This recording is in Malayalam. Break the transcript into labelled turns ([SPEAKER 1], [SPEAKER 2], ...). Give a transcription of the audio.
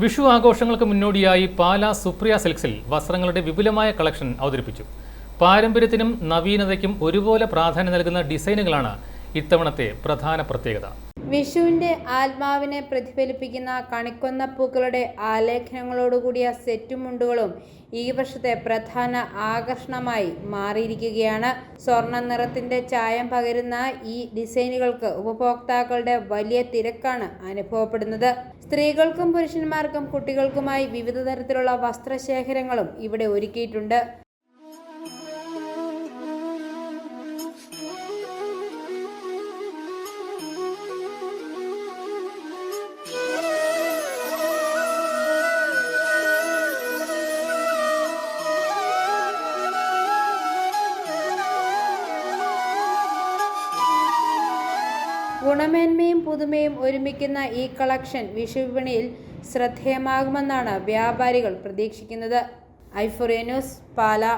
[SPEAKER 1] വിഷു ആഘോഷങ്ങൾക്ക് മുന്നോടിയായി പാലാ സുപ്രിയ സിൽക്സിൽ വസ്ത്രങ്ങളുടെ വിപുലമായ കളക്ഷൻ അവതരിപ്പിച്ചു. പാരമ്പര്യത്തിനും നവീനതയ്ക്കും ഒരുപോലെ പ്രാധാന്യം നൽകുന്ന ഡിസൈനുകളാണ് ഇത്തവണത്തെ പ്രധാന പ്രത്യേകത.
[SPEAKER 2] വിഷുവിന്റെ ആത്മാവിനെ പ്രതിഫലിപ്പിക്കുന്ന കണിക്കൊന്നപ്പൂക്കളുടെ ആലേഖനങ്ങളോടുകൂടിയ സെറ്റും മുണ്ടുകളും ഈ വർഷത്തെ പ്രധാന ആകർഷണമായി മാറിയിരിക്കുകയാണ്. സ്വർണ്ണ നിറത്തിന്റെ ചായം പകരുന്ന ഈ ഡിസൈനുകൾക്ക് ഉപഭോക്താക്കളുടെ വലിയ തിരക്കാണ് അനുഭവപ്പെടുന്നത്. സ്ത്രീകൾക്കും പുരുഷന്മാർക്കും കുട്ടികൾക്കുമായി വിവിധ തരത്തിലുള്ള വസ്ത്രശേഖരങ്ങളും ഇവിടെ ഒരുക്കിയിട്ടുണ്ട്. ഗുണമേന്മയും പുതുമയും ഒരുമിക്കുന്ന ഈ കളക്ഷൻ വിഷു വിപണിയിൽ ശ്രദ്ധേയമാകുമെന്നാണ് വ്യാപാരികൾ പ്രതീക്ഷിക്കുന്നത്. ഐഫോറിയ ന്യൂസ്, പാലാ.